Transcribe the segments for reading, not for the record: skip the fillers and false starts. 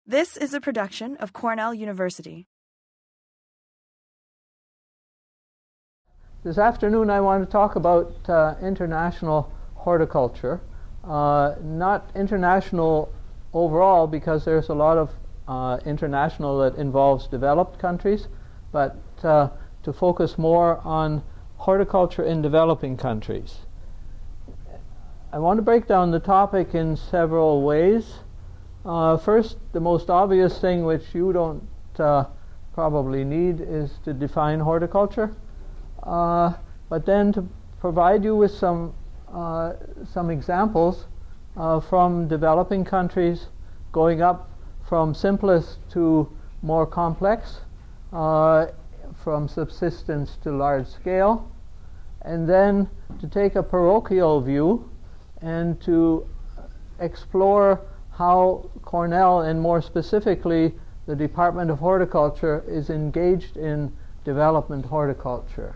This is a production of Cornell University. This afternoon I want to talk about international horticulture. Not international overall, because there's a lot of international that involves developed countries, but to focus more on horticulture in developing countries. I want to break down the topic in several ways. First, the most obvious thing, which you don't probably need, is to define horticulture. But then to provide you with some examples from developing countries, going up from simplest to more complex, from subsistence to large scale, and then to take a parochial view and to explore how Cornell, and more specifically the Department of Horticulture, is engaged in development horticulture.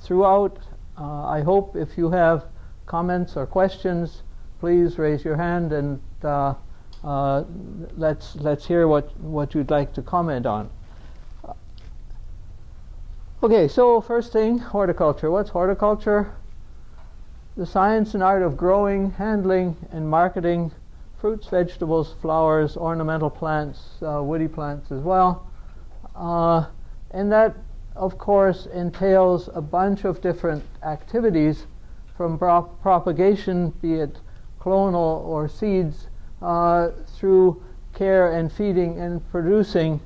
Throughout, I hope if you have comments or questions, please raise your hand, and let's hear what you'd like to comment on. Okay, so first thing, horticulture. What's horticulture? The science and art of growing, handling, and marketing fruits, vegetables, flowers, ornamental plants, woody plants as well. And that, of course, entails a bunch of different activities, from propagation, be it clonal or seeds, through care and feeding and producing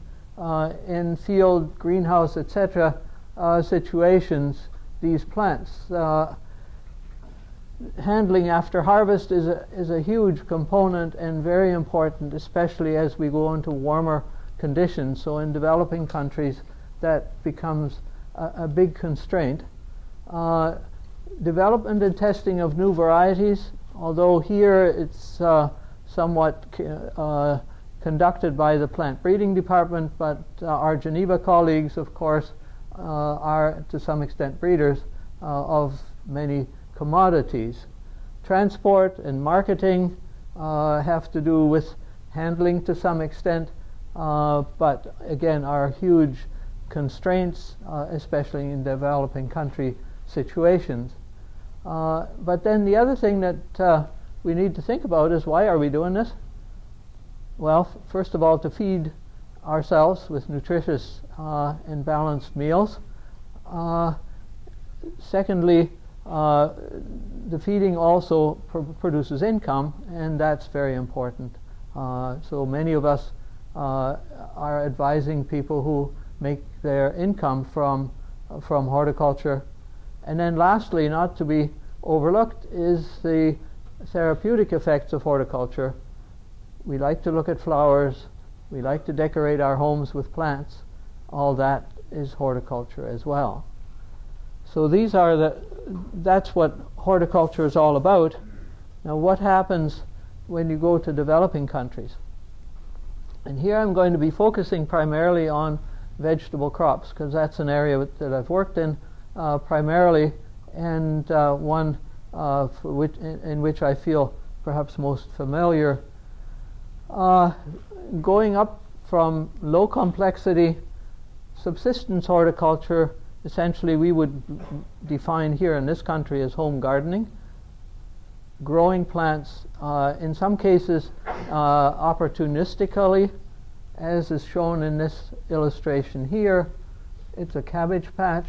in field, greenhouse, etc. Situations, these plants. Handling after harvest is a huge component and very important, especially as we go into warmer conditions. So in developing countries, that becomes a big constraint. Development and testing of new varieties, although here it's somewhat conducted by the plant breeding department, but our Geneva colleagues, of course, are to some extent breeders of many commodities. Transport and marketing have to do with handling to some extent, but again are huge constraints, especially in developing country situations. But then the other thing that we need to think about is, why are we doing this? Well, first of all, to feed ourselves with nutritious and balanced meals. Secondly, the feeding also produces income, and that's very important. So many of us are advising people who make their income from horticulture. And then lastly, not to be overlooked, is the therapeutic effects of horticulture. We like to look at flowers, we like to decorate our homes with plants. All that is horticulture as well. So that's what horticulture is all about. Now, what happens when you go to developing countries? And here I'm going to be focusing primarily on vegetable crops, because that's an area that I've worked in primarily, and one in which I feel perhaps most familiar. Going up from low complexity subsistence horticulture, essentially we would define here in this country as home gardening, growing plants in some cases opportunistically, as is shown in this illustration here. It's a cabbage patch,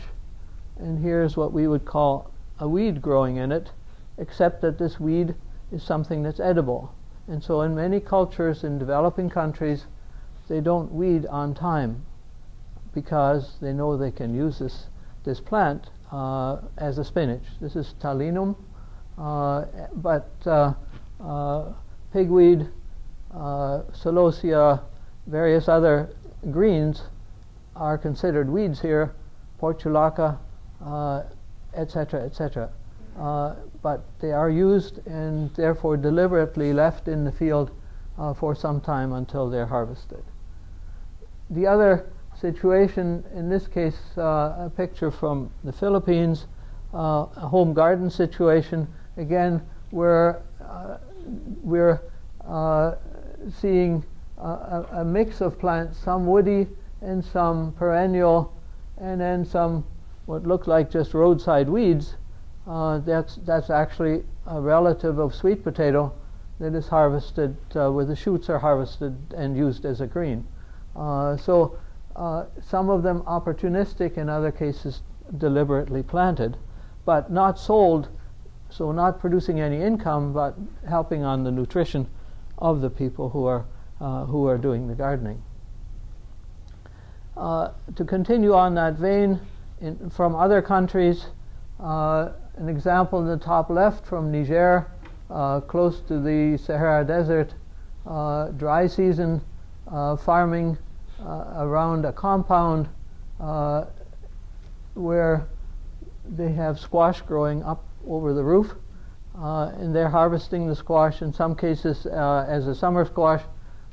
and here's what we would call a weed growing in it, except that this weed is something that's edible. And so in many cultures in developing countries, they don't weed on time, because they know they can use this plant as a spinach. This is talinum, but pigweed, celosia, various other greens are considered weeds here, portulaca, etc., etc. But they are used and therefore deliberately left in the field for some time until they're harvested. The other situation, in this case a picture from the Philippines, a home garden situation. Again, we're seeing a mix of plants, some woody and some perennial, and then some what look like just roadside weeds. That's actually a relative of sweet potato that is harvested, where the shoots are harvested and used as a green. So some of them opportunistic, in other cases deliberately planted, but not sold, so not producing any income, but helping on the nutrition of the people who are doing the gardening. To continue on that vein, from other countries, an example in the top left from Niger, close to the Sahara Desert, dry season farming around a compound where they have squash growing up over the roof, and they're harvesting the squash in some cases as a summer squash.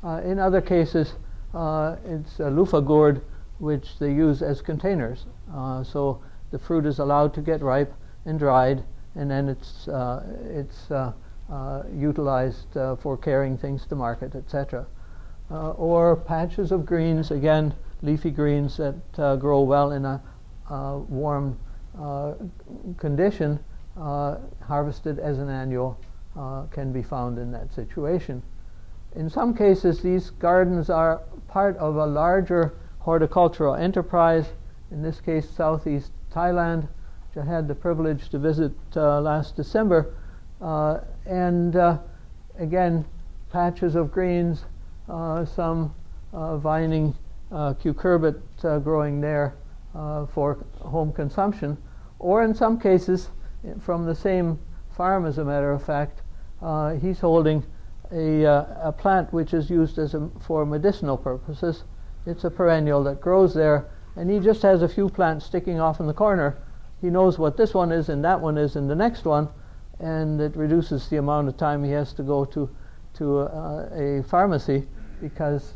In other cases, it's a loofah gourd, which they use as containers. So the fruit is allowed to get ripe and dried, and then it's utilized for carrying things to market, etc. Or patches of greens, again, leafy greens that grow well in a warm condition, harvested as an annual, can be found in that situation. In some cases, these gardens are part of a larger horticultural enterprise, in this case southeast Thailand, which I had the privilege to visit last December. And again, patches of greens, some vining cucurbit growing there for home consumption, or in some cases, from the same farm, as a matter of fact, he's holding a plant which is used for medicinal purposes. It's a perennial that grows there, and he just has a few plants sticking off in the corner. He knows what this one is and that one is and the next one, and it reduces the amount of time he has to go to a pharmacy, because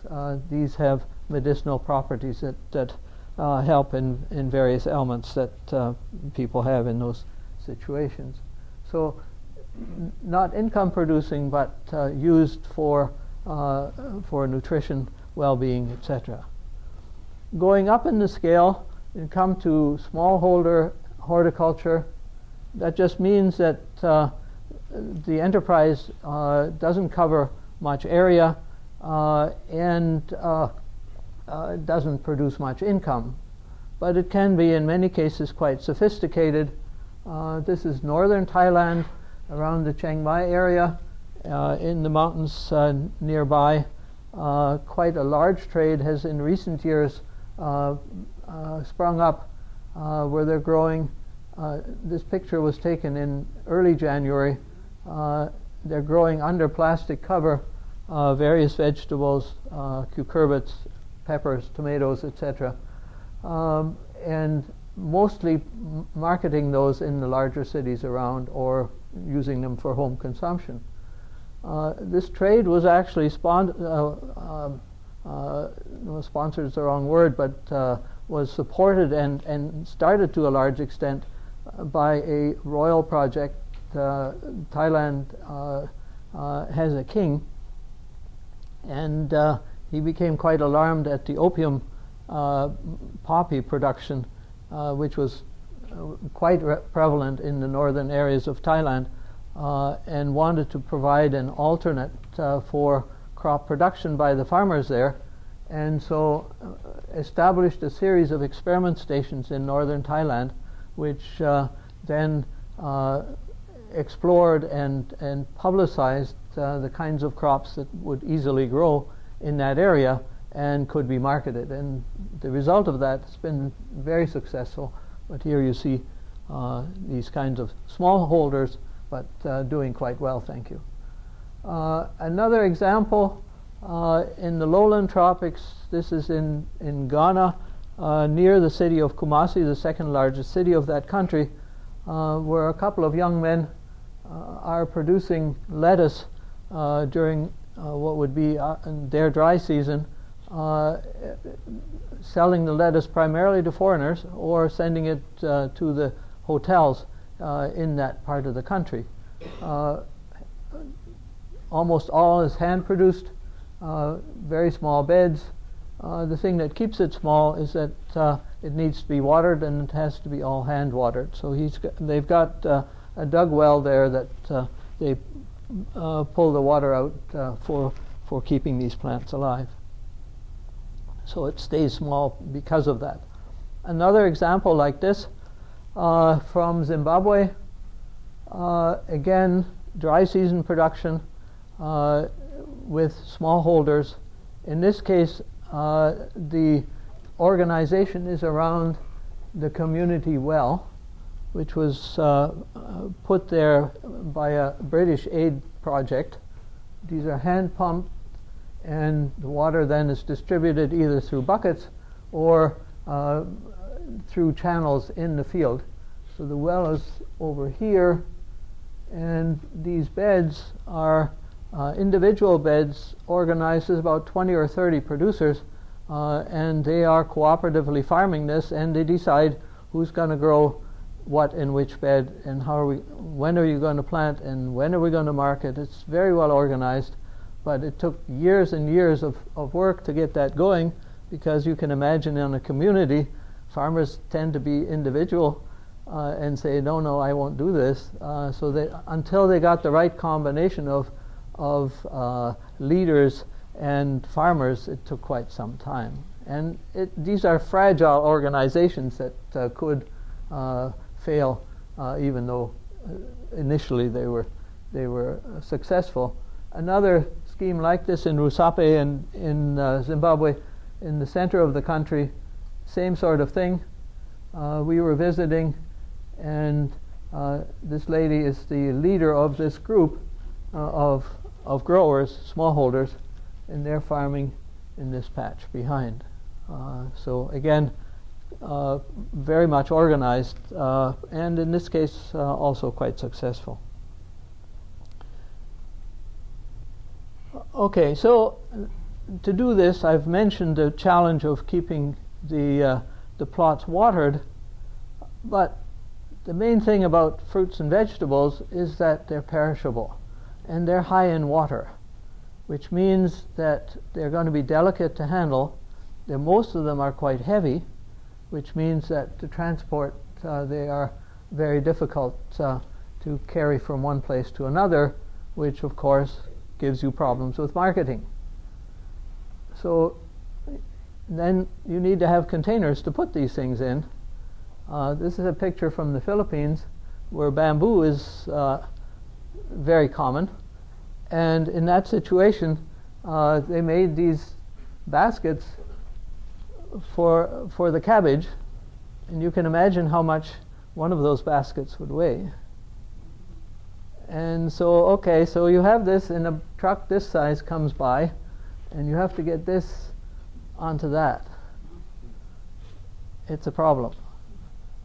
these have medicinal properties that help in various ailments that people have in those situations. So not income producing, but used for nutrition, well-being, etc. Going up in the scale, you come to smallholder horticulture. That just means that the enterprise doesn't cover much area and doesn't produce much income, but it can be in many cases quite sophisticated. This is northern Thailand, around the Chiang Mai area, in the mountains nearby. Quite a large trade has in recent years sprung up where they're growing. This picture was taken in early January. They're growing under plastic cover various vegetables, cucurbits, peppers, tomatoes, etc. And mostly marketing those in the larger cities around, or using them for home consumption. This trade was actually sponsored is the wrong word, but was supported and started to a large extent by a royal project. Thailand has a king, and he became quite alarmed at the opium poppy production, which was quite prevalent in the northern areas of Thailand, and wanted to provide an alternate for crop production by the farmers there, and so established a series of experiment stations in northern Thailand, which then explored and publicized the kinds of crops that would easily grow in that area and could be marketed. And the result of that has been very successful. But here you see these kinds of small holders, but doing quite well, thank you. Another example in the lowland tropics, this is in Ghana, near the city of Kumasi, the second largest city of that country, where a couple of young men are producing lettuce during what would be their dry season, selling the lettuce primarily to foreigners or sending it to the hotels in that part of the country. Almost all is hand produced, very small beds. The thing that keeps it small is that it needs to be watered, and it has to be all hand watered. So they've got a dug well there that they pull the water out for keeping these plants alive. So it stays small because of that. Another example like this from Zimbabwe, again, dry season production with smallholders. In this case, the organization is around the community well, which was put there by a British aid project. These are hand pumped, and the water then is distributed either through buckets or through channels in the field. So the well is over here, and these beds are individual beds organized as about 20 or 30 producers, and they are cooperatively farming this, and they decide who's going to grow what in which bed, and when are you going to plant, and when are we going to market. It's very well organized, but it took years and years of work to get that going, because you can imagine in a community, farmers tend to be individual and say, no, I won't do this. So until they got the right combination of leaders and farmers, it took quite some time. And these are fragile organizations that could fail, even though initially they were successful. Another scheme like this in Rusape in Zimbabwe, in the center of the country, same sort of thing. We were visiting, and this lady is the leader of this group of growers, smallholders, and they're farming in this patch behind. So again, very much organized, and in this case also quite successful. Okay, so to do this, I've mentioned the challenge of keeping the plots watered, but the main thing about fruits and vegetables is that they're perishable, and they're high in water, which means that they're going to be delicate to handle. Most of them are quite heavy, which means that to transport they are very difficult to carry from one place to another, which of course gives you problems with marketing. So then you need to have containers to put these things in. This is a picture from the Philippines where bamboo is very common, and in that situation they made these baskets for the cabbage, and you can imagine how much one of those baskets would weigh. And so, okay, so you have this, and a truck this size comes by, and you have to get this onto that. It's a problem.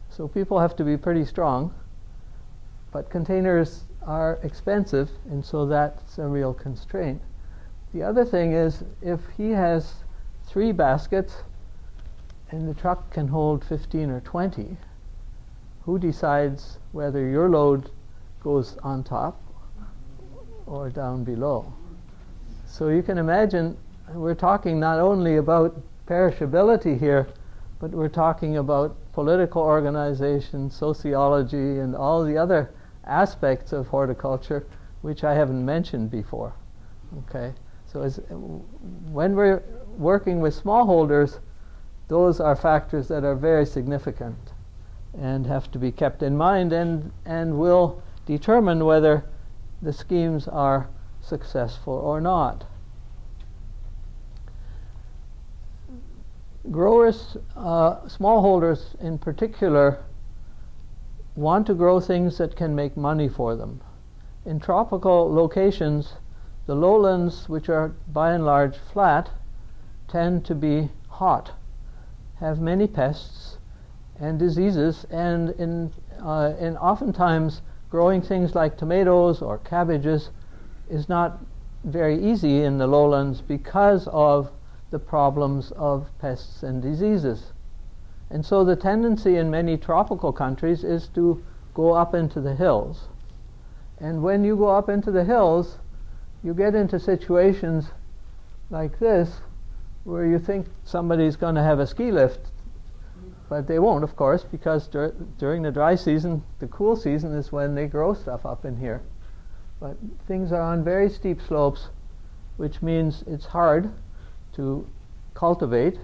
So people have to be pretty strong, but containers are expensive, and so that's a real constraint. The other thing is, if he has 3 baskets and the truck can hold 15 or 20, who decides whether your load goes on top or down below? So you can imagine we're talking not only about perishability here, but we're talking about political organization, sociology, and all the other aspects of horticulture which I haven't mentioned before. Okay, so when we're working with smallholders, those are factors that are very significant and have to be kept in mind, and will determine whether the schemes are successful or not. Growers, smallholders in particular, want to grow things that can make money for them. In tropical locations, the lowlands, which are by and large flat, tend to be hot, have many pests and diseases, and in oftentimes growing things like tomatoes or cabbages is not very easy in the lowlands because of the problems of pests and diseases. And so the tendency in many tropical countries is to go up into the hills. And when you go up into the hills, you get into situations like this, where you think somebody's going to have a ski lift, but they won't, of course, because during the dry season, the cool season is when they grow stuff up in here. But things are on very steep slopes, which means it's hard to cultivate.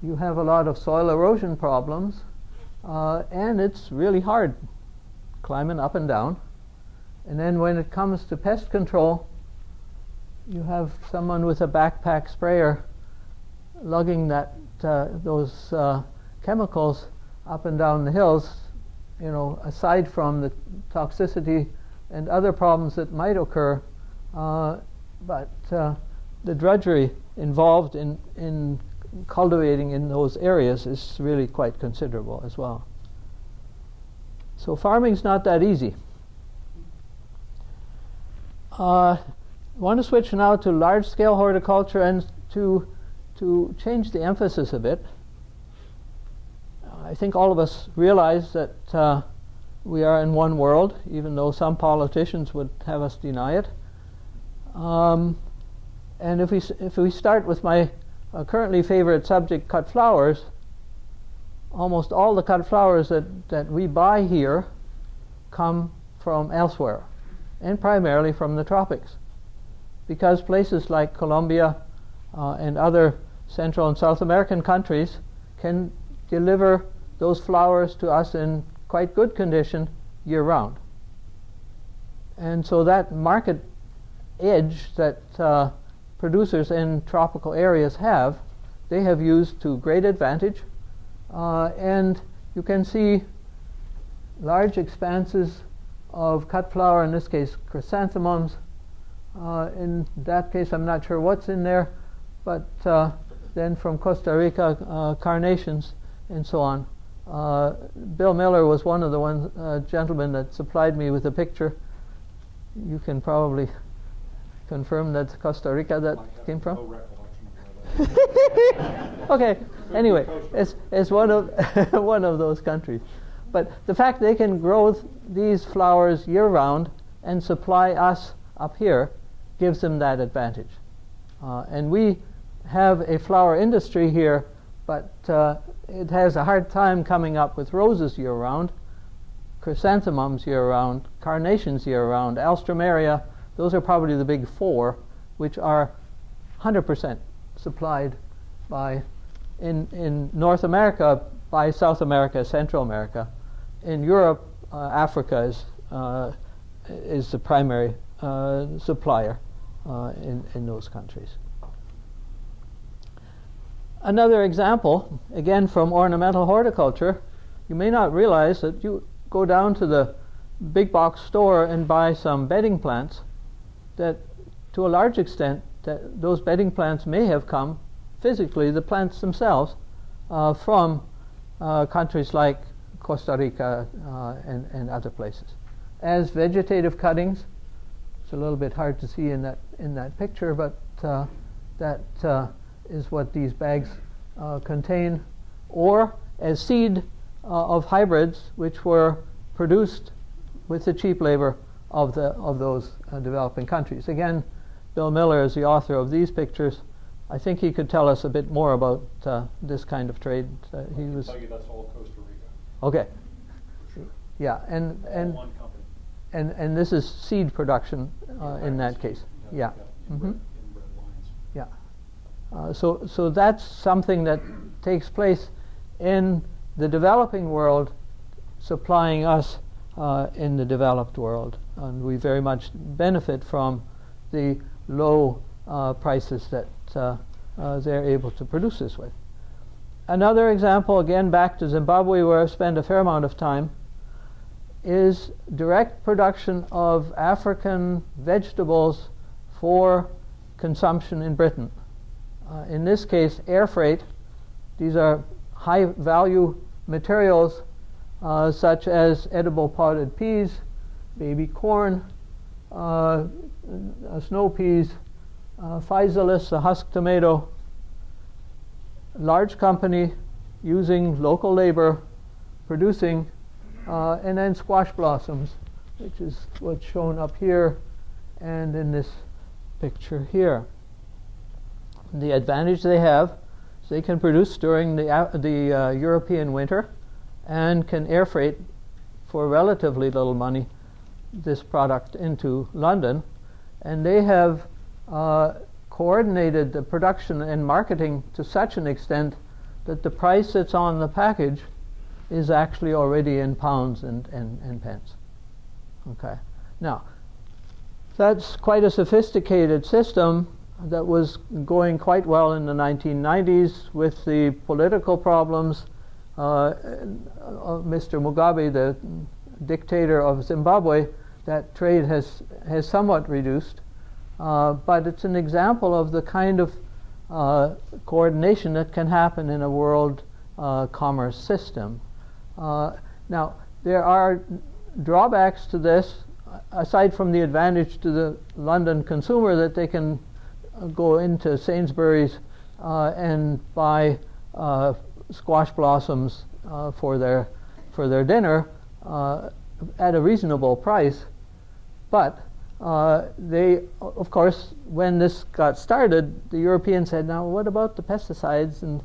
You have a lot of soil erosion problems, and it's really hard climbing up and down. And then when it comes to pest control, you have someone with a backpack sprayer lugging those chemicals up and down the hills, aside from the toxicity and other problems that might occur. But the drudgery involved in cultivating in those areas is really quite considerable as well. So farming's not that easy. I want to switch now to large-scale horticulture and to change the emphasis a bit. I think all of us realize that we are in one world, even though some politicians would have us deny it. And if we start with my currently favorite subject, cut flowers, almost all the cut flowers that we buy here come from elsewhere, and primarily from the tropics, because places like Colombia and other Central and South American countries can deliver those flowers to us in quite good condition year-round. And so that market edge that producers in tropical areas have, they have used to great advantage. And you can see large expanses of cut flower, in this case chrysanthemums. In that case, I'm not sure what's in there, but then from Costa Rica, carnations and so on. Bill Miller was one of the gentlemen that supplied me with a picture. You can probably confirm that's Costa Rica that came from? No recollection of that. Okay, anyway, it's one of one of those countries. But the fact they can grow these flowers year-round and supply us up here gives them that advantage. And we have a flower industry here, but it has a hard time coming up with roses year-round, chrysanthemums year-round, carnations year-round, alstroemeria. Those are probably the big four, which are 100% supplied by, in North America, by South America, Central America. In Europe, Africa is the primary supplier in those countries. Another example, again from ornamental horticulture, you may not realize that you go down to the big box store and buy some bedding plants, that to a large extent that those bedding plants may have come physically, the plants themselves, from countries like Costa Rica and other places. As vegetative cuttings, it's a little bit hard to see in that picture, but that is what these bags contain, or as seed of hybrids which were produced with the cheap labor of those developing countries. Again, Bill Miller is the author of these pictures. I think he could tell us a bit more about this kind of trade. He was. I can tell you that's all Costa Rica. Okay. Sure. Yeah, and one company. and this is seed production in that case. Yeah. Inbred lines. Yeah. So that's something that takes place in the developing world, supplying us in the developed world, and we very much benefit from the low prices that they're able to produce this with. Another example, again back to Zimbabwe, where I've spent a fair amount of time, is direct production of African vegetables for consumption in Britain. In this case, air freight. These are high value materials such as edible potted peas, baby corn, snow peas, physalis, a husk tomato. Large company using local labor, producing, and then squash blossoms, which is what's shown up here and in this picture here. The advantage they have is they can produce during the European winter and can air freight for relatively little money this product into London, and they have coordinated the production and marketing to such an extent that the price that's on the package is actually already in pounds and pence. Okay. Now, that's quite a sophisticated system that was going quite well in the 1990s with the political problems. Mr. Mugabe, the dictator of Zimbabwe, that trade has somewhat reduced. But it's an example of the kind of coordination that can happen in a world commerce system. Now, there are drawbacks to this, aside from the advantage to the London consumer that they can go into Sainsbury's and buy squash blossoms for their dinner at a reasonable price. But they, of course, when this got started, the Europeans said, now what about the pesticides and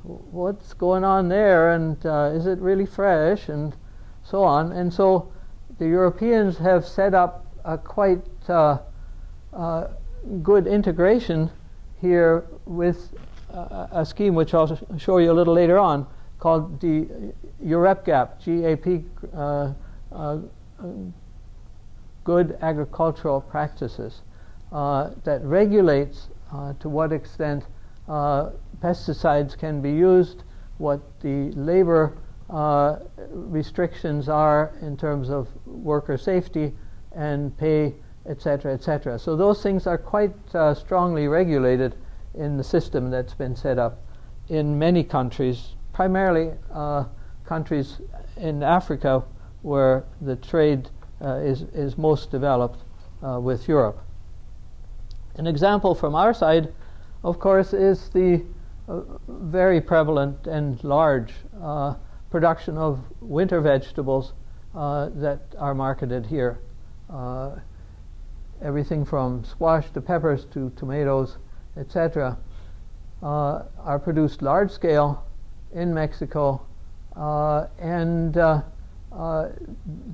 what's going on there, and is it really fresh, and so on. And so the Europeans have set up a quite good integration here with a scheme which I'll show you a little later on, called the arep GAP, GAP, Good Agricultural Practices, that regulates to what extent pesticides can be used, what the labor restrictions are in terms of worker safety and pay, etc., etc. So those things are quite strongly regulated in the system that's been set up in many countries, primarily countries in Africa where the trade is most developed with Europe. An example from our side, of course, is the very prevalent and large production of winter vegetables that are marketed here. Everything from squash to peppers to tomatoes, etc., are produced large scale in Mexico, and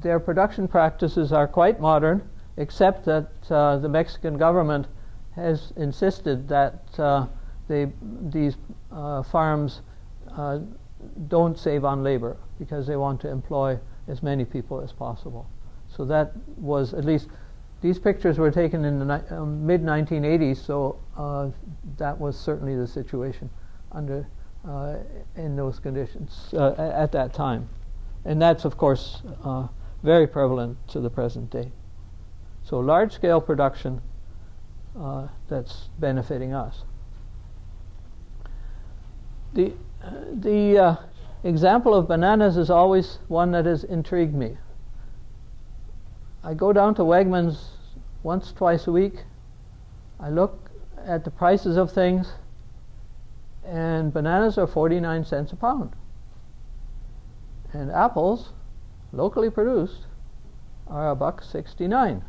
their production practices are quite modern, except that the Mexican government has insisted that these farms don't save on labor because they want to employ as many people as possible. So that was, at least these pictures were taken in the mid-1980s, so that was certainly the situation under in those conditions at that time. And that's, of course, very prevalent to the present day. So large-scale production that's benefiting us. The example of bananas is always one that has intrigued me. I go down to Wegmans once, twice a week. I look at the prices of things, and bananas are 49 cents a pound. And apples, locally produced, are $1.69.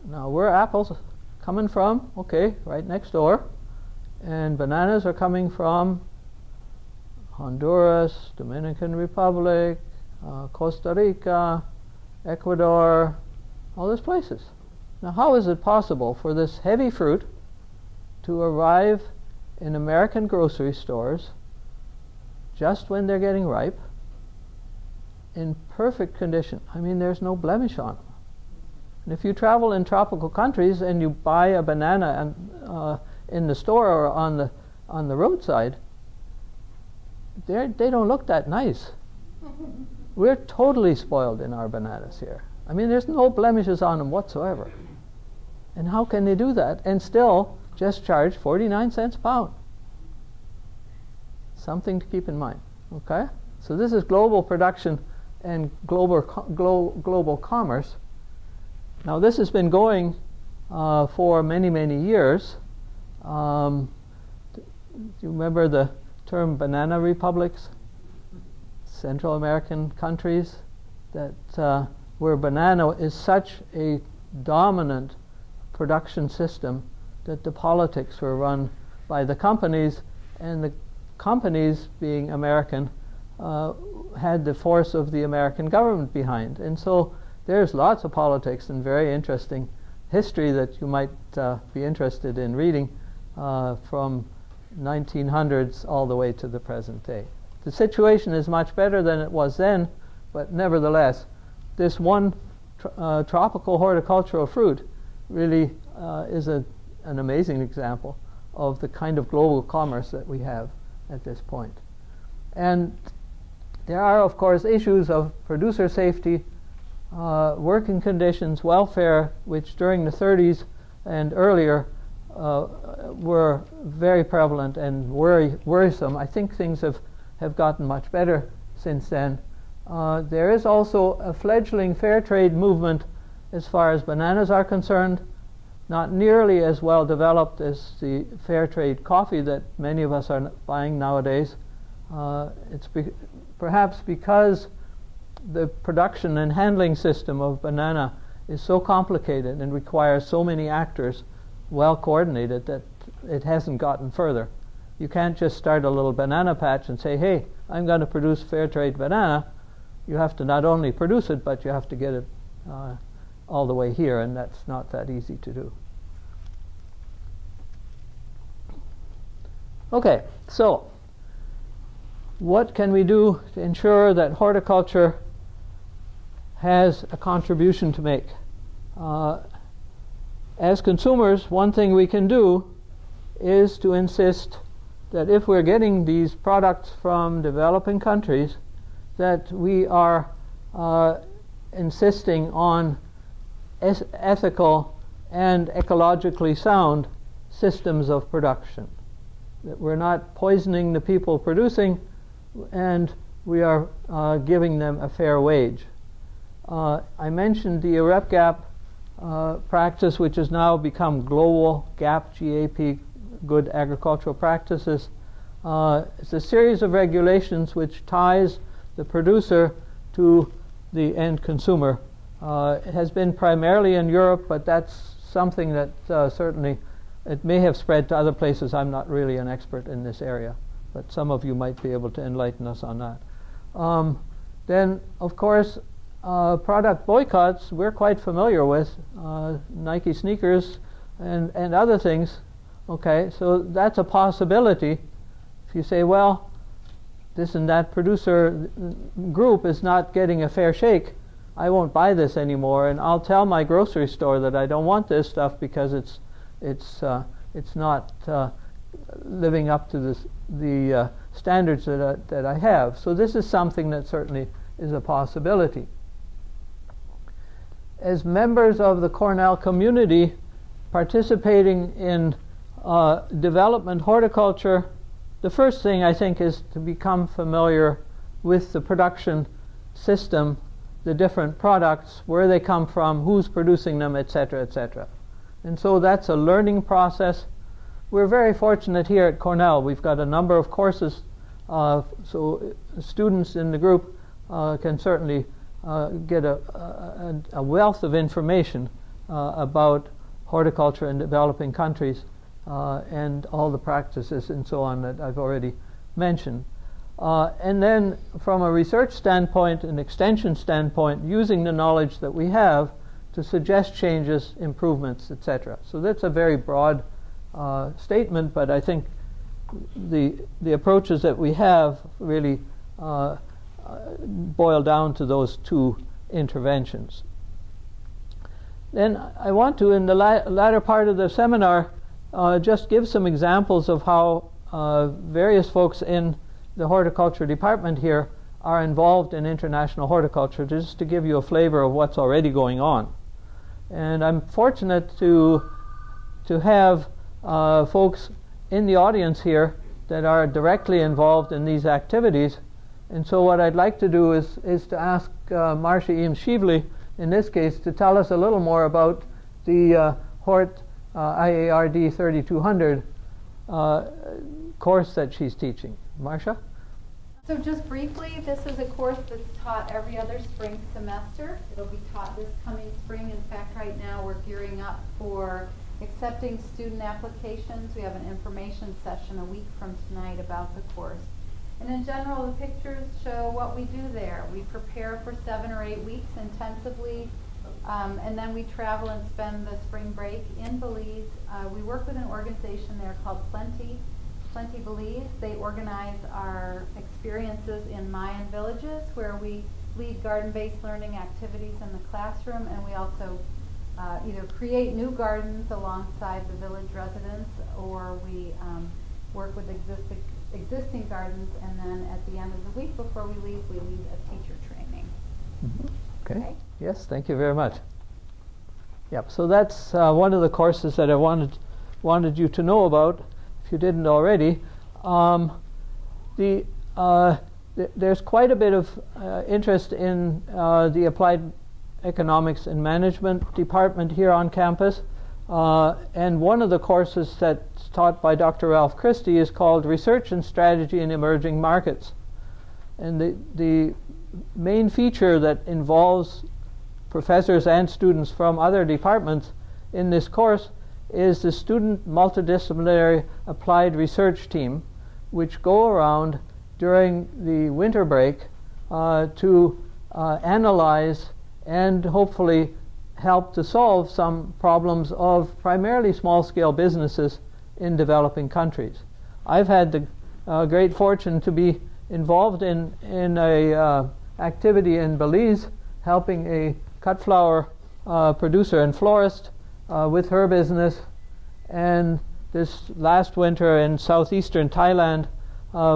Now, where are apples coming from? Okay, right next door. And bananas are coming from Honduras, Dominican Republic, Costa Rica, Ecuador, all those places. Now, how is it possible for this heavy fruit to arrive in American grocery stores just when they're getting ripe, in perfect condition? I mean, there's no blemish on them. And if you travel in tropical countries and you buy a banana in the store or on the roadside, they don't look that nice. We're totally spoiled in our bananas here. I mean, there's no blemishes on them whatsoever. And how can they do that and still just charge 49 cents a pound? Something to keep in mind. Okay? So this is global production and global commerce. Now, this has been going for many, many years. Do you remember the term banana republics? Central American countries that where banana is such a dominant production system that the politics were run by the companies, and the companies, being American, had the force of the American government behind. And so there's lots of politics and very interesting history that you might be interested in reading from 1900s all the way to the present day. The situation is much better than it was then, but nevertheless, this one tropical horticultural fruit really is an amazing example of the kind of global commerce that we have at this point. And there are, of course, issues of producer safety, working conditions, welfare, which during the 30s and earlier were very prevalent and worrisome. I think things have gotten much better since then. There is also a fledgling fair trade movement as far as bananas are concerned, not nearly as well developed as the fair trade coffee that many of us are buying nowadays. It's perhaps because the production and handling system of banana is so complicated and requires so many actors well coordinated that it hasn't gotten further. You can't just start a little banana patch and say, hey, I'm going to produce fair trade banana. You have to not only produce it, but you have to get it all the way here, and that's not that easy to do. Okay, so what can we do to ensure that horticulture has a contribution to make? As consumers, one thing we can do is to insist that if we're getting these products from developing countries, that we are insisting on ethical and ecologically sound systems of production. That we're not poisoning the people producing, and we are giving them a fair wage. I mentioned the arep gap practice, which has now become global GAP, GAP, Good Agricultural Practices. It's a series of regulations which ties the producer to the end consumer. It has been primarily in Europe, but that's something that certainly it may have spread to other places. I'm not really an expert in this area, but some of you might be able to enlighten us on that. Then, of course, product boycotts we're quite familiar with, Nike sneakers and other things. Okay, so that's a possibility. If you say, well, this and that producer group is not getting a fair shake, I won't buy this anymore, and I'll tell my grocery store that I don't want this stuff because it's not living up to the standards that I have. So this is something that certainly is a possibility. As members of the Cornell community participating in development horticulture, the first thing I think is to become familiar with the production system, the different products, where they come from, who's producing them, etc., etc. And so that's a learning process. We're very fortunate here at Cornell. We've got a number of courses, so students in the group can certainly get a wealth of information about horticulture in developing countries and all the practices and so on that I've already mentioned. And then from a research standpoint, an extension standpoint, using the knowledge that we have to suggest changes, improvements, etc. So that's a very broad statement, but I think the approaches that we have really boil down to those two interventions. Then I want to, in the latter part of the seminar, just give some examples of how various folks in the horticulture department here are involved in international horticulture, just to give you a flavor of what's already going on. And I'm fortunate to have folks in the audience here that are directly involved in these activities. And so what I'd like to do is to ask Marcia Eames-Shively, in this case, to tell us a little more about the Hort IARD 3200 course that she's teaching. Marcia? So just briefly, this is a course that's taught every other spring semester. It'll be taught this coming spring. In fact, right now we're gearing up for accepting student applications. We have an information session a week from tonight about the course. And in general, the pictures show what we do there. We prepare for 7 or 8 weeks intensively, and then we travel and spend the spring break in Belize. We work with an organization there called Plenty Belize. They organize our experiences in Mayan villages where we lead garden-based learning activities in the classroom, and we also either create new gardens alongside the village residents, or we work with existing gardens, and then at the end of the week before we leave a teacher training. Okay. Yes, thank you very much. Yep, so that's one of the courses that I wanted you to know about, if you didn't already. There's quite a bit of interest in the Applied Economics and Management department here on campus. And one of the courses that's taught by Dr. Ralph Christie is called Research and Strategy in Emerging Markets. And the main feature that involves professors and students from other departments in this course is the Student Multidisciplinary Applied Research Team, which go around during the winter break to analyze and hopefully help to solve some problems of primarily small-scale businesses in developing countries. I've had the great fortune to be involved in a activity in Belize, helping a cut flower producer and florist with her business. And this last winter in southeastern Thailand,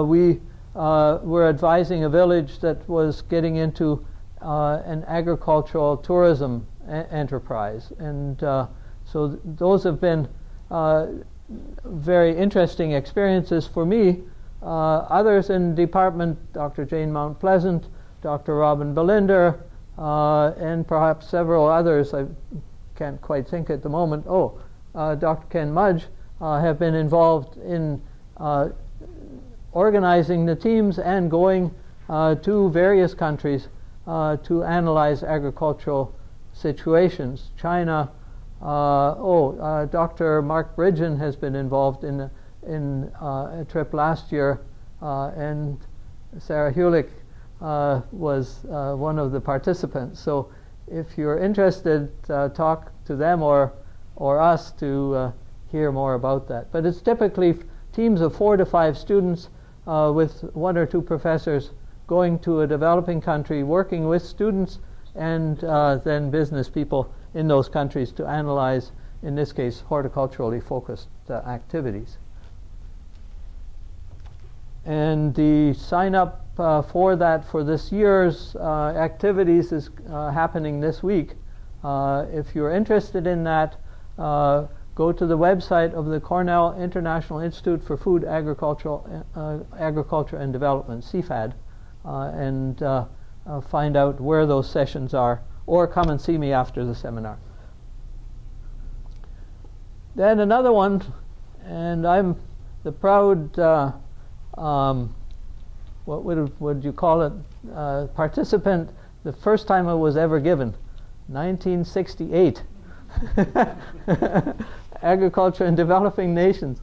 we were advising a village that was getting into an agricultural tourism enterprise. And so those have been very interesting experiences for me. Others in the department, Dr. Jane Mount Pleasant, Dr. Robin Belinder, and perhaps several others I can't quite think at the moment. Dr. Ken Mudge have been involved in organizing the teams and going to various countries to analyze agricultural situations. China, Dr. Mark Bridgen has been involved in a trip last year, and Sarah Hulick was one of the participants. So if you're interested, talk to them or us to hear more about that. But it's typically teams of 4 to 5 students with 1 or 2 professors going to a developing country, working with students and then business people in those countries to analyze, in this case, horticulturally focused activities. And the sign up for that for this year's activities is happening this week. If you're interested in that, go to the website of the Cornell International Institute for Food, Agriculture and Development, CFAD, and find out where those sessions are, or come and see me after the seminar. Then another one, and I'm the proud, what would you call it, participant, the first time it was ever given, 1968. Agriculture in Developing Nations,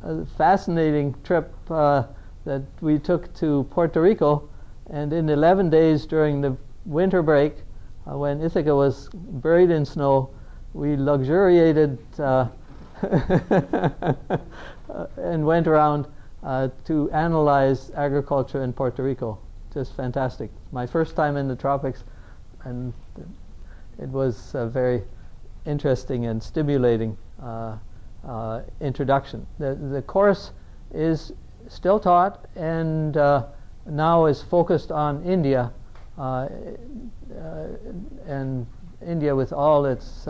a fascinating trip that we took to Puerto Rico, and in 11 days during the winter break, when Ithaca was buried in snow, we luxuriated and went around to analyze agriculture in Puerto Rico. Just fantastic. My first time in the tropics, and it was a very interesting and stimulating introduction. The course is still taught and now is focused on India, and India with all its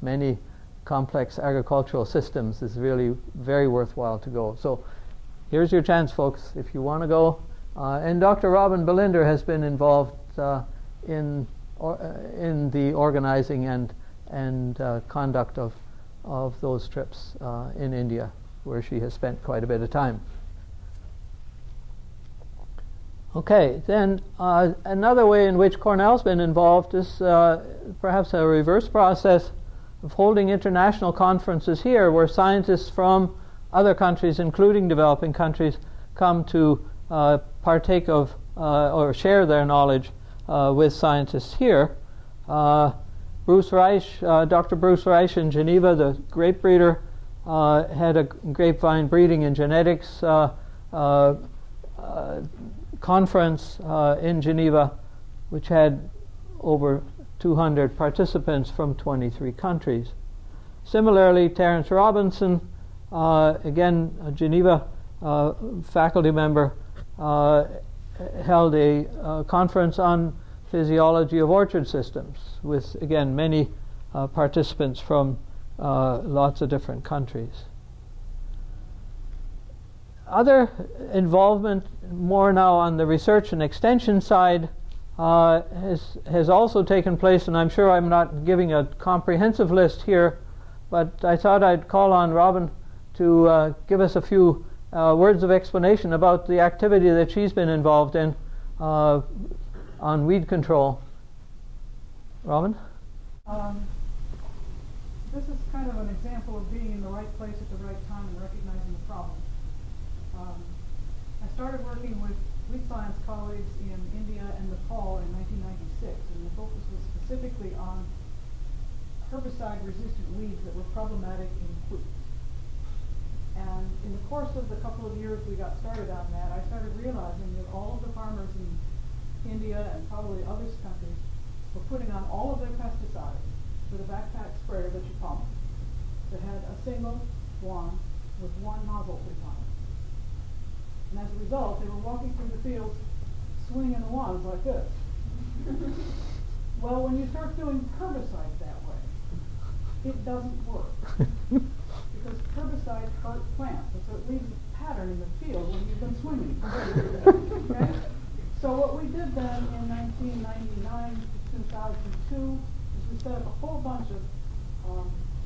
many complex agricultural systems is really very worthwhile to go. So here's your chance, folks, if you want to go. And Dr. Robin Belinder has been involved in the organizing and conduct of those trips in India, where she has spent quite a bit of time. Okay, then another way in which Cornell's been involved is perhaps a reverse process. of holding international conferences here where scientists from other countries, including developing countries, come to partake of or share their knowledge with scientists here. Bruce Reich, Dr. Bruce Reich in Geneva, the grape breeder, had a grapevine breeding and genetics conference in Geneva, which had over 200 participants from 23 countries. Similarly, Terence Robinson, again a Geneva faculty member, held a conference on physiology of orchard systems with, again, many participants from lots of different countries. Other involvement, more now on the research and extension side, has also taken place, and I'm sure I'm not giving a comprehensive list here, but I thought I'd call on Robin to give us a few words of explanation about the activity that she's been involved in on weed control. Robin? This is kind of an example of being in the right place at the right time and recognizing the problem. I started working with weed science colleagues in India and Nepal in 1996, and the focus was specifically on herbicide-resistant weeds that were problematic in wheat. And in the course of the couple of years we got started on that, I started realizing that all of the farmers in India and probably other countries were putting on all of their pesticides with a backpack sprayer that you pump that had a single wand with one nozzle put on it. And as a result, they were walking through the fields swinging the wands like this. Well, when you start doing herbicides that way, it doesn't work. Because herbicides hurt plants, and so it leaves a pattern in the field when you've been swinging. Okay? So what we did then in 1999 to 2002 is we set up a whole bunch of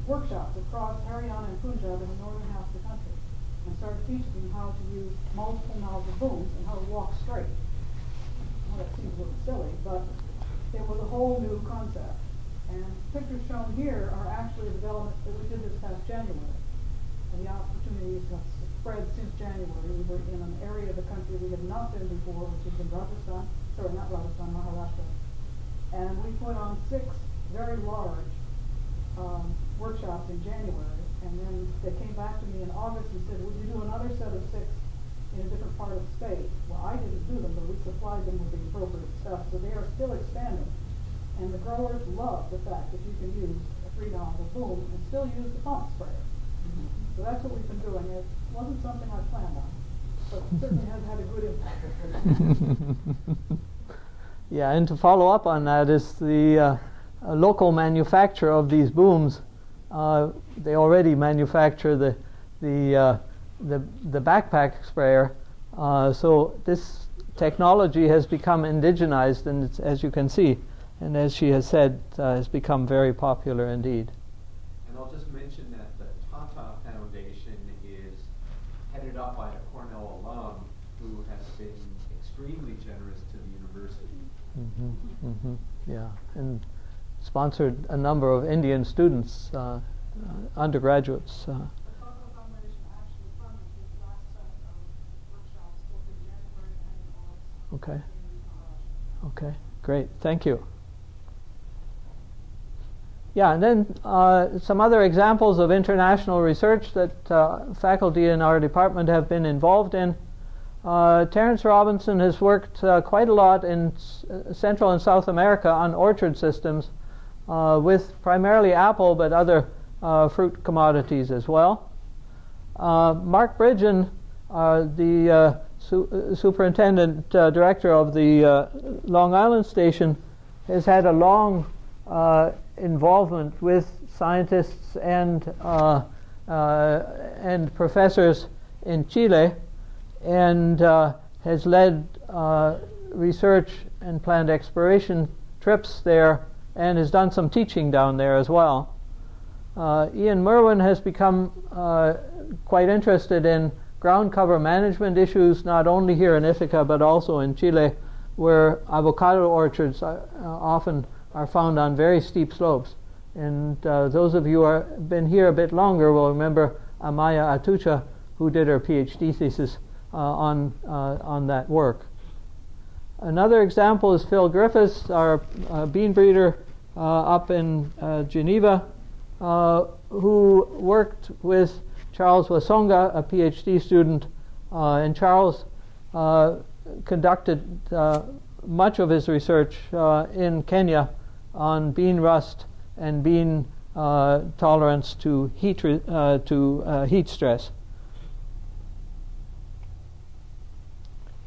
workshops across Haryana and Punjab in the northern half of the country, and started teaching them how to use multiple nozzle booms and how to walk straight. Well, that seems a little silly, but it was a whole new concept. And pictures shown here are actually a development that we did this past January. And the opportunities have spread since January. We were in an area of the country we had not been before, which is in Rajasthan, sorry, not Rajasthan, Maharashtra. And we put on 6 very large workshops in January. And then they came back to me in August and said, would you do another set of 6 in a different part of the state? Well, I didn't do them, but we supplied them with the appropriate stuff. So they are still expanding. And the growers love the fact that you can use a 3-nozzle boom and still use the pump sprayer. So that's what we've been doing. It wasn't something I planned on, but it certainly has had a good impact. Yeah, and to follow up on that is the local manufacture of these booms. They already manufacture the backpack sprayer, so this technology has become indigenized, and it's, as you can see, and as she has said, has become very popular indeed. And I'll just mention that the Tata Foundation is headed up by a Cornell alum who has been extremely generous to the university. Mm-hmm, mm-hmm, yeah, and sponsored a number of Indian students, undergraduates. The Tata Foundation actually funded this last set of workshops both in January and in August. Okay. Okay, great, thank you. Yeah, and then some other examples of international research that faculty in our department have been involved in. Terence Robinson has worked quite a lot in Central and South America on orchard systems with primarily apple, but other fruit commodities as well. Mark Bridgen, the superintendent director of the Long Island station, has had a long involvement with scientists and professors in Chile, and has led research and planned exploration trips there, and has done some teaching down there as well. Ian Merwin has become quite interested in ground cover management issues, not only here in Ithaca but also in Chile, where avocado orchards often are found on very steep slopes, And those of you who have been here a bit longer will remember Amaya Atucha, who did her PhD thesis on that work. Another example is Phil Griffiths, our bean breeder up in Geneva, who worked with Charles Wasonga, a PhD student, and Charles conducted much of his research in Kenya on bean rust and bean tolerance to heat stress.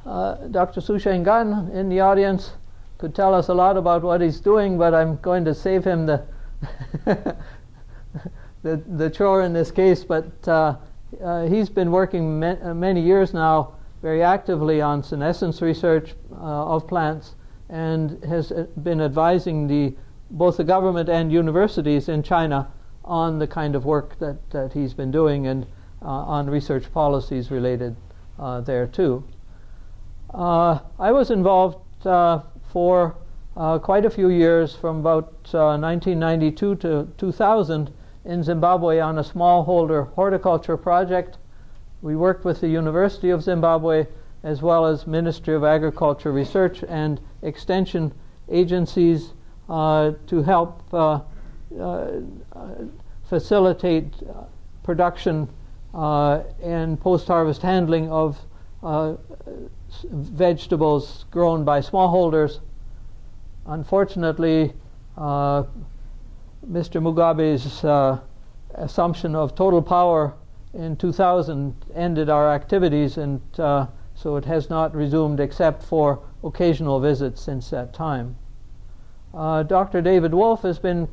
Dr. Susheng Gan in the audience could tell us a lot about what he's doing, but I'm going to save him the the chore in this case. But he's been working many years now very actively on senescence research of plants, and has been advising both the government and universities in China on the kind of work that he's been doing, and on research policies related there too. I was involved for quite a few years, from about 1992 to 2000, in Zimbabwe on a smallholder horticulture project. We worked with the University of Zimbabwe as well as Ministry of Agriculture Research and Extension agencies to help facilitate production and post-harvest handling of vegetables grown by smallholders. Unfortunately, Mr. Mugabe's assumption of total power in 2000 ended our activities, and so it has not resumed except for occasional visits since that time. Dr. David Wolf has been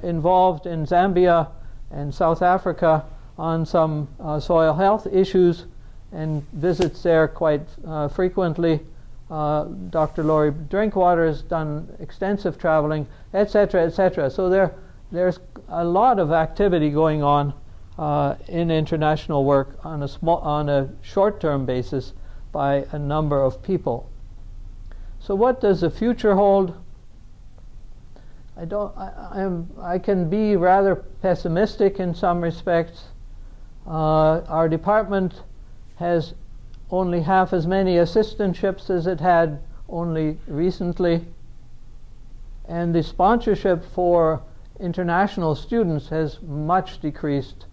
involved in Zambia and South Africa on some soil health issues, and visits there quite frequently. Dr. Laurie Drinkwater has done extensive traveling, etc., etc. So there's a lot of activity going on in international work on a short-term basis by a number of people. So what does the future hold? I can be rather pessimistic in some respects. Our department has only half as many assistantships as it had only recently, and the sponsorship for international students has much decreased.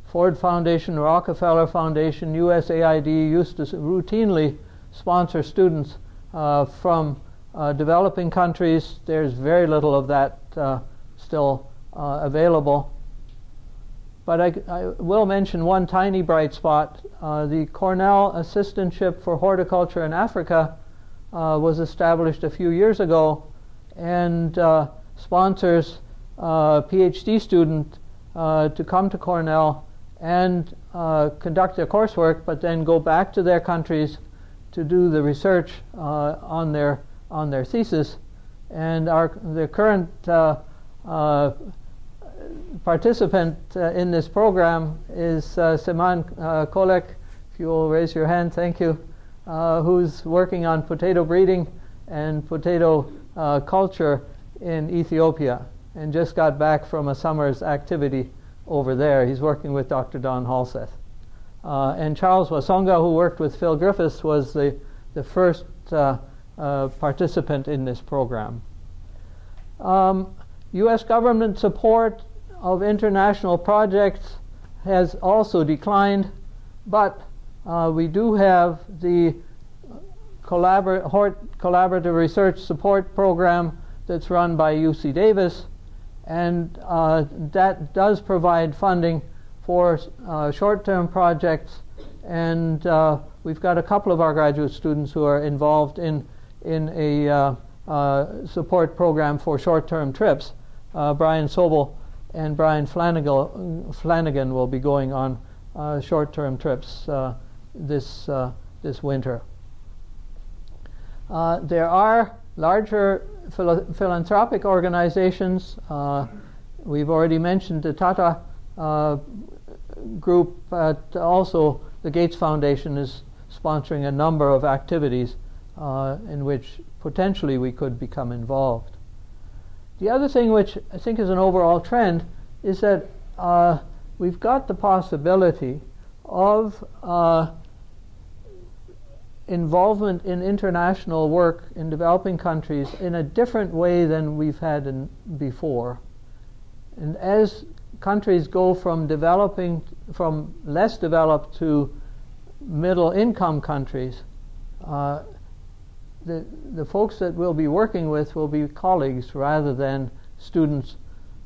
Ford Foundation, Rockefeller Foundation, USAID used to routinely sponsor students from developing countries. There's very little of that still available. But I will mention one tiny bright spot. The Cornell Assistantship for Horticulture in Africa was established a few years ago, and sponsors a PhD student to come to Cornell and conduct their coursework, but then go back to their countries to do the research on their thesis. And the current participant in this program is Seman Kolek, if you will raise your hand, thank you, who's working on potato breeding and potato culture in Ethiopia, and just got back from a summer's activity over there. He's working with Dr. Don Halseth. And Charles Wasonga, who worked with Phil Griffiths, was the first participant in this program. U.S. government support of international projects has also declined, but we do have the collaborative research support program that's run by UC Davis, and that does provide funding for short-term projects, and we've got a couple of our graduate students who are involved in a support program for short-term trips. Brian Sobel and Brian Flanagan will be going on short-term trips this winter. There are larger philanthropic organizations. We've already mentioned the Tata group, but also the Gates Foundation is sponsoring a number of activities in which potentially we could become involved. The other thing which I think is an overall trend is that we've got the possibility of involvement in international work in developing countries in a different way than we've had before. And as countries go from less developed to middle income countries, the folks that we'll be working with will be colleagues rather than students.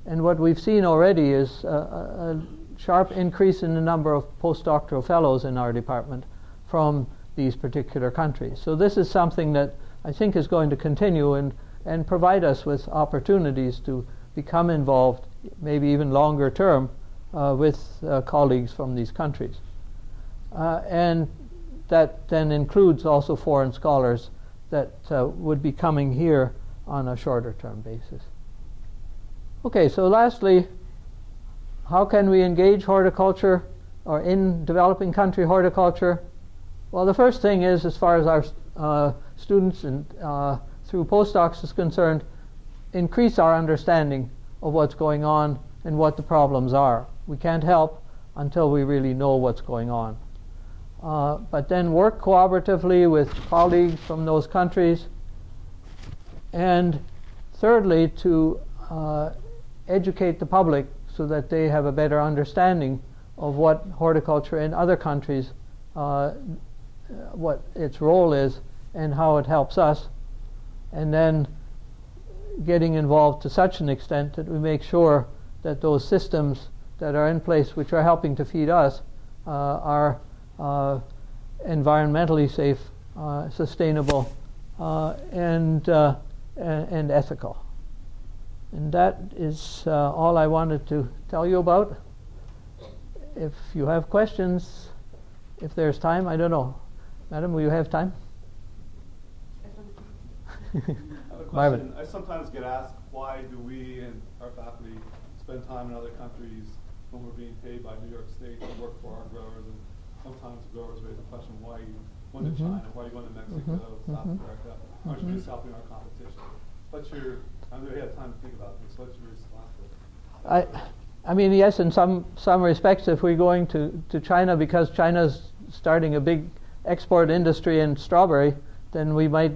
And what we've seen already is a sharp increase in the number of postdoctoral fellows in our department from these particular countries. So this is something that I think is going to continue and provide us with opportunities to become involved, maybe even longer term, with colleagues from these countries. And that then includes also foreign scholars that would be coming here on a shorter term basis. Okay, so lastly, how can we engage horticulture or in developing country horticulture? Well, the first thing is, as far as our students and through postdocs is concerned, increase our understanding of what's going on and what the problems are. We can't help until we really know what's going on. But then work cooperatively with colleagues from those countries. And thirdly, to educate the public so that they have a better understanding of what horticulture in other countries, what its role is and how it helps us. And then getting involved to such an extent that we make sure that those systems that are in place which are helping to feed us are environmentally safe, sustainable, and ethical. And that is all I wanted to tell you about. If you have questions, if there's time, I don't know. Madam, will you have time? I have a question. I sometimes get asked, why do we and our faculty spend time in other countries when we're being paid by New York State to work for our growers? And sometimes growers raise the question, why are you going to China? Why are you going to Mexico, South America? Aren't you just helping our competition? I know you have time to think about this. What's your response to it? I mean, yes, in some respects, if we're going to China because China's starting a big export industry in strawberry, then we might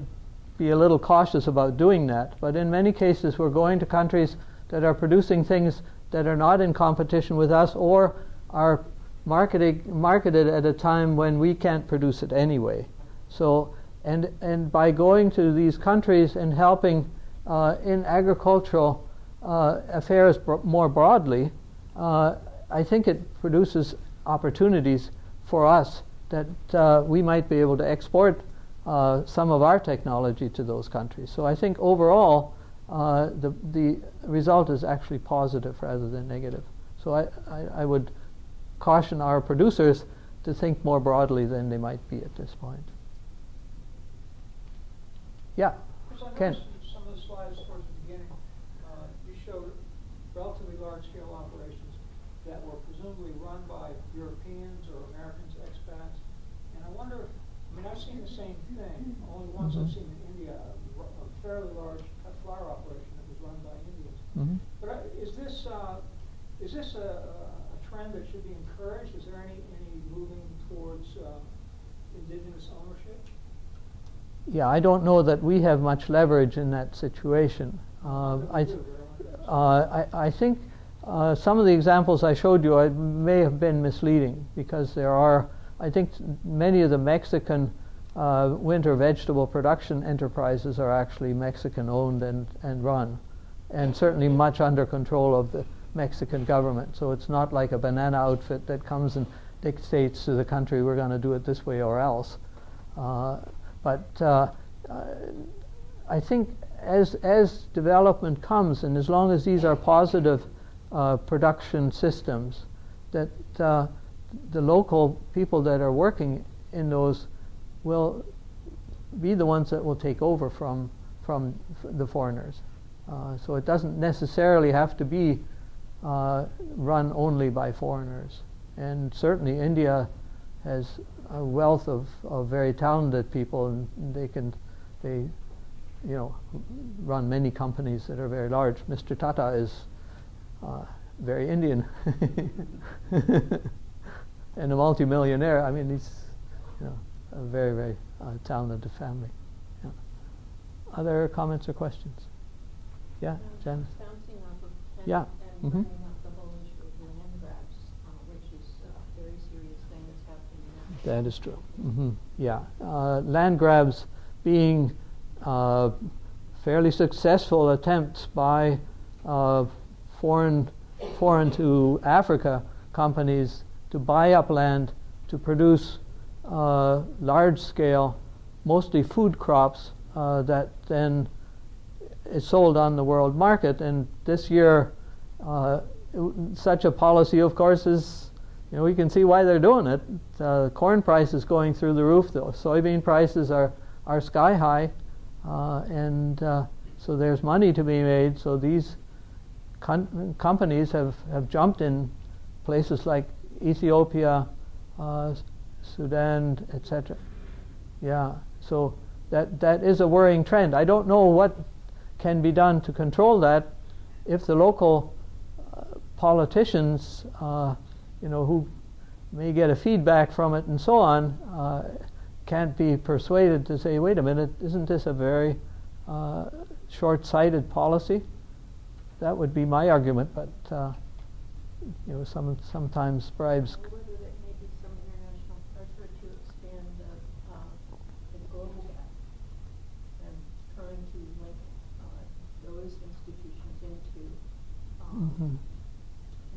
be a little cautious about doing that. But in many cases, we're going to countries that are producing things that are not in competition with us or are marketed at a time when we can't produce it anyway. So, and by going to these countries and helping in agricultural affairs more broadly, I think it produces opportunities for us that we might be able to export some of our technology to those countries. So I think overall the result is actually positive rather than negative. So I would caution our producers to think more broadly than they might be at this point. Yeah, Ken. Some of the slides towards the beginning, you showed relatively large-scale operations that were presumably run by Europeans or Americans, expats. And I wonder, I've seen the same thing, only once I've seen in India a fairly large cut flower operation that was run by Indians. But is this a trend that should be encouraged? Is there any moving towards indigenous ownership? Yeah, I don't know that we have much leverage in that situation. I think some of the examples I showed you may have been misleading because there are, I think many of the Mexican winter vegetable production enterprises are actually Mexican owned and run, and certainly much under control of the Mexican government. So it's not like a banana outfit that comes and dictates to the country we're going to do it this way or else. But I think as development comes, and as long as these are positive production systems, that the local people that are working in those will be the ones that will take over from the foreigners. So it doesn't necessarily have to be run only by foreigners. And certainly India has a wealth of very talented people, and they run many companies that are very large. Mr. Tata is very Indian and a multimillionaire. I mean, he's a very, very talented family. Yeah. Other comments or questions? Yeah, Jen? Bouncing off of Ken Yeah. and bringing up the whole issue of land grabs, which is a very serious thing that's happening now. That is true. Yeah. Land grabs being fairly successful attempts by foreign to Africa companies to buy up land to produce large-scale, mostly food crops that then is sold on the world market. And this year, such a policy, of course, is, we can see why they're doing it. Corn price is going through the roof. The soybean prices are sky high, and so there's money to be made. So these companies have jumped in places like Ethiopia, Sudan, etc. Yeah, so that is a worrying trend. I don't know what can be done to control that if the local politicians, who may get a feedback from it and so on, can't be persuaded to say, wait a minute, isn't this a very short-sighted policy? That would be my argument, but sometimes bribes. Whether there may be some international pressure to expand the global gap and trying to link those institutions into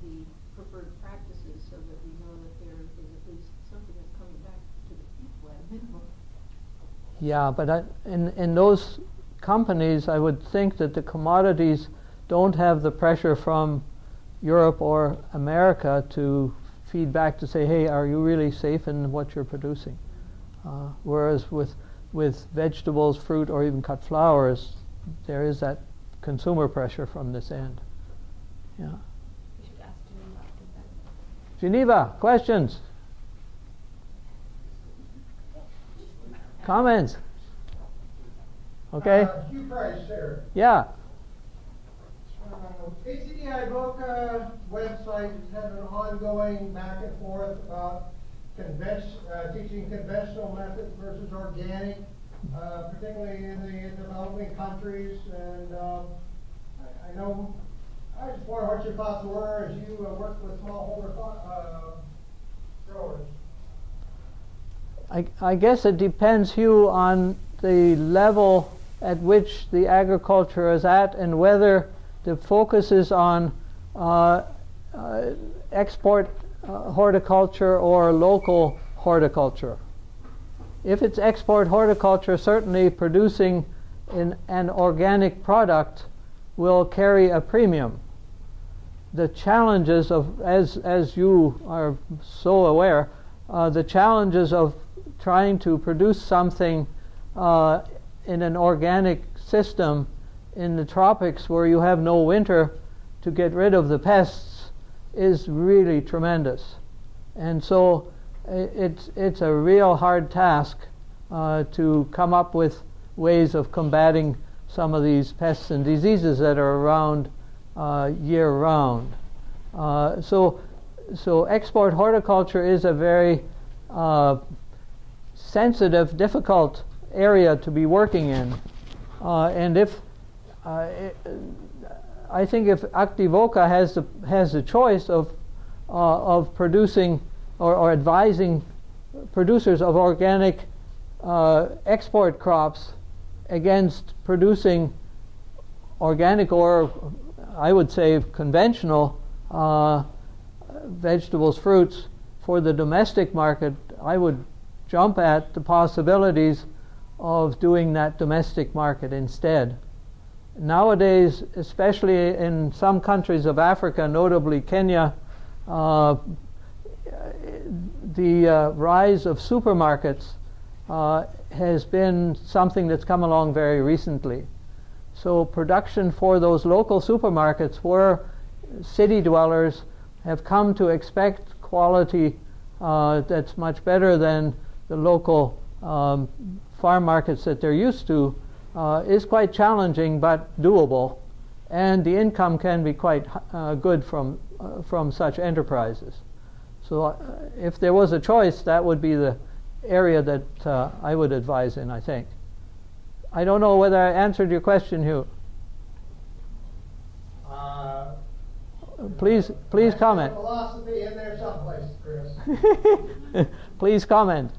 the preferred practices, so that we know that there is at least something that's coming back to the people at a minimum. Yeah, but in those companies, I would think that the commodities don't have the pressure from Europe or America to feed back to say, hey, are you really safe in what you're producing? Whereas with vegetables, fruit, or even cut flowers, there is that consumer pressure from this end. Yeah. You should ask Geneva. Geneva, questions? Comments? Okay. Hugh Price here. Yeah. ACDI Boca website has had an ongoing back and forth about teaching conventional methods versus organic, particularly in the developing countries. And I just wonder what your thoughts were as you worked with smallholder growers. I guess it depends, Hugh, on the level at which the agriculture is at and whether the focus is on export horticulture or local horticulture. If it's export horticulture, certainly producing an organic product will carry a premium. The challenges of, as you are so aware, the challenges of trying to produce something in an organic system in the tropics where you have no winter to get rid of the pests is really tremendous. And so it's a real hard task to come up with ways of combating some of these pests and diseases that are around year-round. So export horticulture is a very sensitive, difficult area to be working in. And if I think if Activoca has the choice of producing or advising producers of organic export crops against producing organic or I would say conventional vegetables, fruits for the domestic market, I would jump at the possibilities of doing that domestic market instead. Nowadays, especially in some countries of Africa, notably Kenya, the rise of supermarkets has been something that's come along very recently. So production for those local supermarkets where city dwellers have come to expect quality that's much better than the local farm markets that they're used to, is quite challenging but doable, and the income can be quite good from such enterprises. So if there was a choice, that would be the area that I would advise in, I think. I don't know whether I answered your question, Hugh. Please comment. Philosophy in there someplace, Chris. Please comment.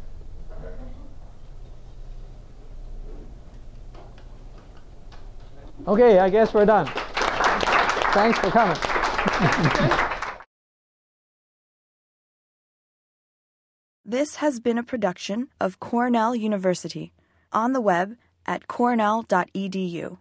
Okay, I guess we're done. Thanks for coming. This has been a production of Cornell University, on the web at cornell.edu.